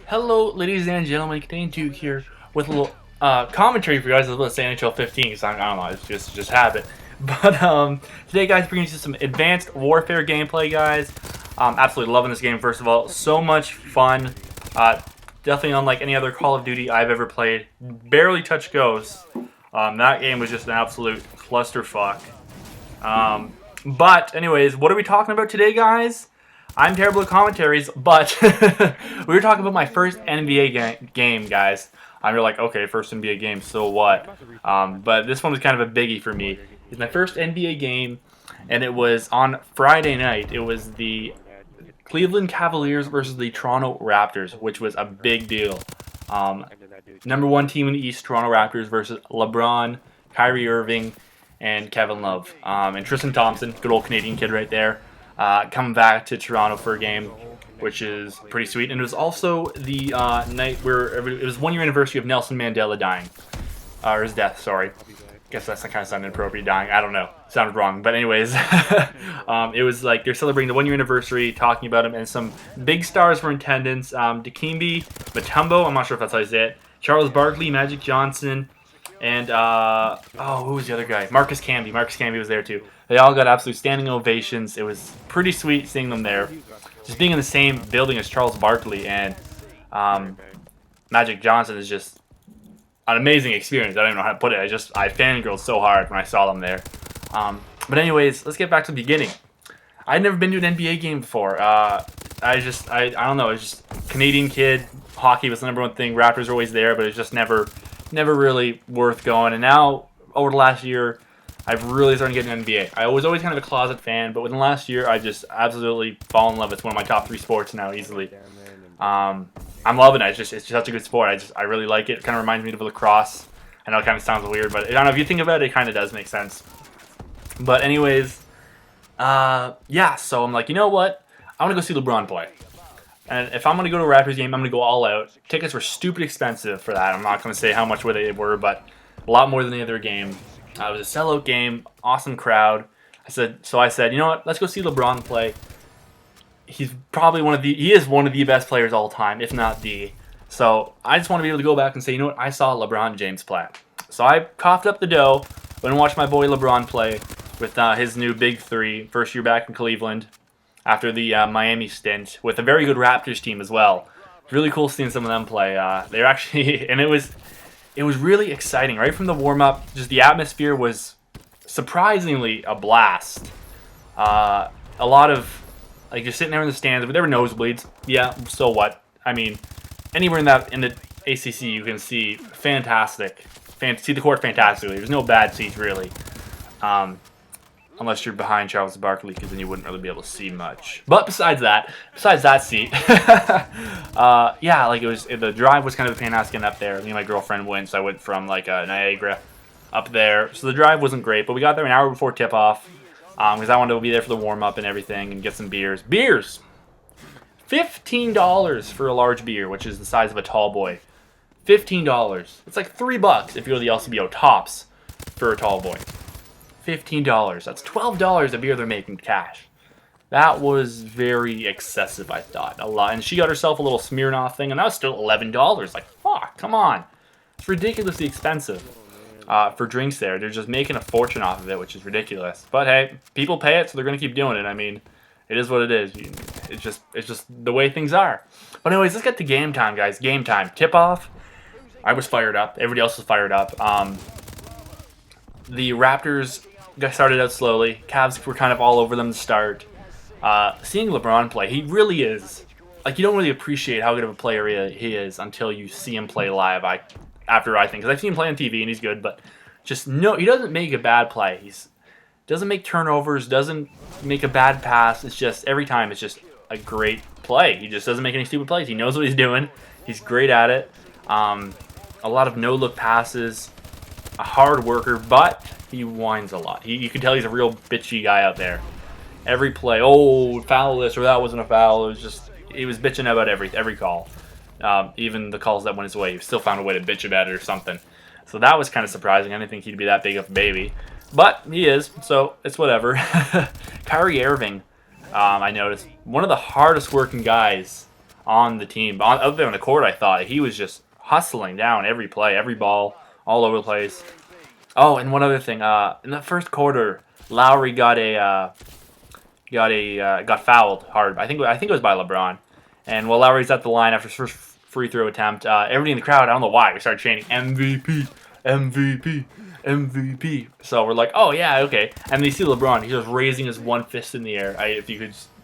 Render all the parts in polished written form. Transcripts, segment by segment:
Hello, ladies and gentlemen. Contain Duke here with a little commentary for you guys about NHL 15. Because I don't know, it's just habit. But today, guys, we're going to do some Advanced Warfare gameplay, guys. Absolutely loving this game. First of all, so much fun. Definitely unlike any other Call of Duty I've ever played. Barely touched Ghosts. That game was just an absolute clusterfuck. But anyways, what are we talking about today, guys? I'm terrible at commentaries, but we were talking about my first NBA game, guys. You're like, okay, first NBA game, so what? But this one was kind of a biggie for me. It's my first NBA game, and it was on Friday night. It was the Cleveland Cavaliers versus the Toronto Raptors, which was a big deal. Number one team in the East, Toronto Raptors versus LeBron, Kyrie Irving, and Kevin Love. And Tristan Thompson, good old Canadian kid right there. Coming back to Toronto for a game, which is pretty sweet. And it was also the night where it was 1 year anniversary of Nelson Mandela dying. Or his death, sorry. Guess that's kind of sounded inappropriate, dying. I don't know. Sounded wrong. But anyways, it was like they're celebrating the 1 year anniversary, talking about him, and some big stars were in attendance. Dikembe Mutombo, I'm not sure if that's how you say it. Charles Barkley, Magic Johnson, and who was the other guy? Marcus Camby. Marcus Camby was there too. They all got absolute standing ovations. It was pretty sweet seeing them there. Just being in the same building as Charles Barkley and Magic Johnson is just an amazing experience. I don't even know how to put it. I fangirled so hard when I saw them there. But anyways, let's get back to the beginning. I'd never been to an NBA game before. I don't know. It's just Canadian kid. Hockey was the number one thing. Raptors were always there, but it's just never really worth going. And now, over the last year, I've really started getting into NBA. I was always kind of a closet fan, but within the last year, I just absolutely fallen in love. It's one of my top 3 sports now, easily. I'm loving it. It's just such a good sport. I really like it. It kind of reminds me of lacrosse. I know it kind of sounds weird, but I don't know if you think about it, it kind of does make sense. But anyways, yeah. So I'm like, you know what? I want to go see LeBron play. And if I'm going to go to a Raptors game, I'm going to go all out. Tickets were stupid expensive for that. I'm not going to say how much they were, but a lot more than the other game. It was a sellout game, awesome crowd. I said, you know what? Let's go see LeBron play. He is one of the best players all time, if not the. So I just want to be able to go back and say, you know what? I saw LeBron James play. So I coughed up the dough, went and watched my boy LeBron play with his new big 3, first year back in Cleveland after the Miami stint, with a very good Raptors team as well. Really cool seeing some of them play. They're actually, and it was really exciting right from the warm up. Just the atmosphere was surprisingly a blast. A lot of just sitting there in the stands, but there were nosebleeds. Yeah, so what? I mean, anywhere in the ACC you can see fantastic. See the court fantastically. There's no bad seats really. Unless you're behind Charles Barkley, because then you wouldn't really be able to see much. But besides that seat, yeah, the drive was kind of a pain asking up there. Me and my girlfriend went, so I went from Niagara up there. So the drive wasn't great, but we got there an hour before tip-off because I wanted to be there for the warm-up and everything and get some beers. Beers! $15 for a large beer, which is the size of a tall boy. $15. It's like $3 if you go to the LCBO tops for a tall boy. $15. That's $12 a beer they're making cash. That was very excessive, I thought. A lot. And she got herself a little Smirnoff thing, and that was still $11. Like, fuck, come on. It's ridiculously expensive for drinks there. They're just making a fortune off of it, which is ridiculous. But hey, people pay it, so they're going to keep doing it. I mean, it is what it is. It's just the way things are. But anyways, let's get to game time, guys. Game time. Tip-off. I was fired up. Everybody else was fired up. The Raptors got started out slowly. Cavs were kind of all over them to start. Seeing LeBron play, he really is. You don't really appreciate how good of a player he is until you see him play live. I think. Because I've seen him play on TV and he's good, but he doesn't make a bad play. He doesn't make turnovers, doesn't make a bad pass. It's just, every time, it's just a great play. He just doesn't make any stupid plays. He knows what he's doing. He's great at it. A lot of no-look passes. A hard worker, but he whines a lot. You can tell he's a real bitchy guy out there. Every play, foul this or that wasn't a foul. He was bitching about every call. Even the calls that went his way, he still found a way to bitch about it or something. So that was kind of surprising. I didn't think he'd be that big of a baby. But he is, so it's whatever. Kyrie Irving, I noticed, one of the hardest working guys on the team. Out there on the court, I thought he was just hustling down every play, every ball, all over the place. Oh, and one other thing. In the first quarter, Lowry got fouled hard. I think it was by LeBron. And while Lowry's at the line after his first free throw attempt, everybody in the crowd, I don't know why, we started chanting MVP, MVP, MVP. So we're like, oh yeah, okay. And they see LeBron. He was raising his one fist in the air.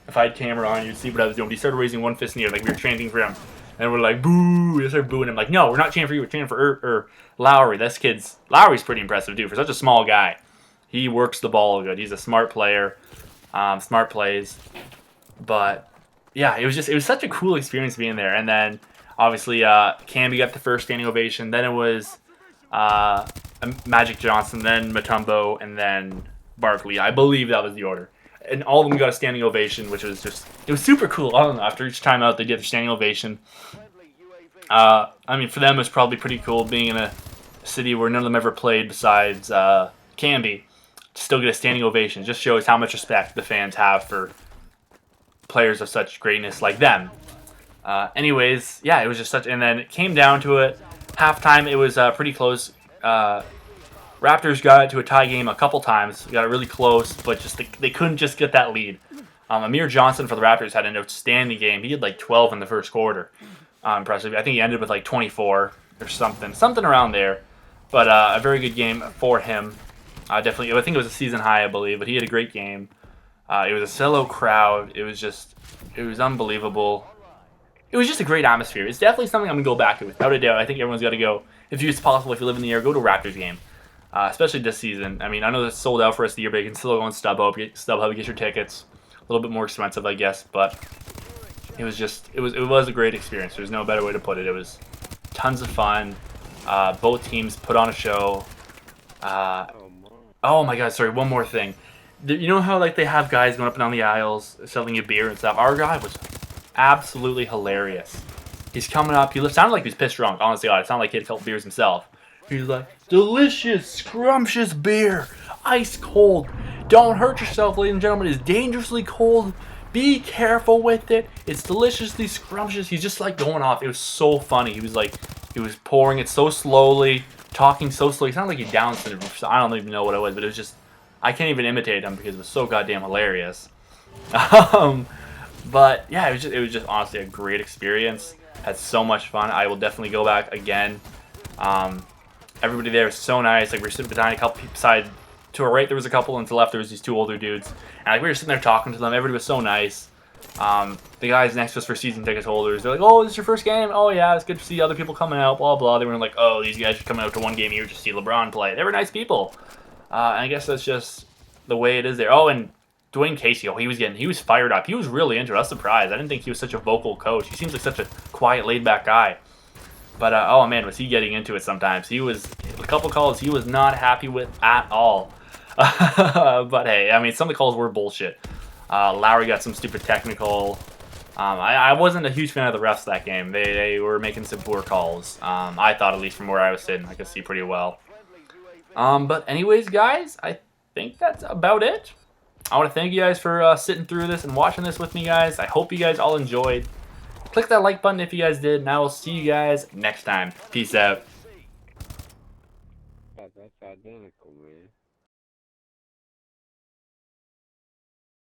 If I had camera on, you'd see what I was doing. But he started raising one fist in the air like we were chanting for him. And we're like, boo! We started booing him. Like, no, we're not chanting for you. We're chanting for Lowry. Lowry's pretty impressive, dude. For such a small guy, he works the ball good. He's a smart player. Smart plays. But, yeah, it was such a cool experience being there. And then, obviously, Camby got the first standing ovation. Then it was Magic Johnson, then Mutombo, and then Barkley. I believe that was the order. And all of them got a standing ovation, which was it was super cool. I don't know, after each timeout, they get their standing ovation. I mean, for them, it was probably pretty cool being in a city where none of them ever played besides Camby. To still get a standing ovation. It just shows how much respect the fans have for players of such greatness like them. Anyways, yeah, it was just and then it came down to it. Halftime, it was pretty close. Raptors got to a tie game a couple times. Got it really close, but they couldn't just get that lead. Amir Johnson for the Raptors had an outstanding game. He had like 12 in the first quarter. Impressive. I think he ended with like 24 or something around there. But a very good game for him. Definitely, I think it was a season high, I believe. But he had a great game. It was a solo crowd. It was unbelievable. It was just a great atmosphere. It's definitely something I'm gonna go back to without a doubt. I think everyone's got to go. If it's possible, if you live in the area, go to a Raptors game. Especially this season. I mean, I know it's sold out for the rest of the year, but you can still go on StubHub, get your tickets. A little bit more expensive, I guess, but it was a great experience. There's no better way to put it. It was tons of fun. Both teams put on a show. Oh my God! Sorry, one more thing. You know how like they have guys going up and down the aisles selling you beer and stuff? Our guy was absolutely hilarious. He's coming up. He sounded like he was pissed drunk. Honestly, it sounded like he had a couple beers himself. He's like, delicious, scrumptious beer, ice cold. Don't hurt yourself, ladies and gentlemen. It's dangerously cold. Be careful with it. It's deliciously scrumptious. He's just like going off. It was so funny. He was pouring it so slowly, talking so slowly. It sounded like he Down syndrome. I don't even know what it was, but it was just, I can't even imitate him because it was so goddamn hilarious. But yeah, it was just honestly a great experience. Had so much fun. I will definitely go back again. Everybody there was so nice. Like we were sitting behind a couple people side to our right. There was a couple, and to the left there was these two older dudes. And like we were sitting there talking to them. Everybody was so nice. The guys next to us for season ticket holders. They're like, "Oh, this is your first game? Oh yeah, it's good to see other people coming out." Blah blah. They were like, "Oh, these guys are coming out to one game a year to see LeBron play." They were nice people. And I guess that's just the way it is there. Oh, and Dwayne Casey. Oh, he was fired up. He was really into it. I was surprised. I didn't think he was such a vocal coach. He seems like such a quiet, laid back guy. But, oh man, was he getting into it sometimes. A couple calls he was not happy with at all. But hey, I mean, some of the calls were bullshit. Lowry got some stupid technical. I wasn't a huge fan of the refs that game. They were making some poor calls. I thought, at least from where I was sitting, I could see pretty well. But anyways, guys, I think that's about it. I want to thank you guys for sitting through this and watching this with me, guys. I hope you guys all enjoyed. Click that like button if you guys did, and I will see you guys next time. Peace out.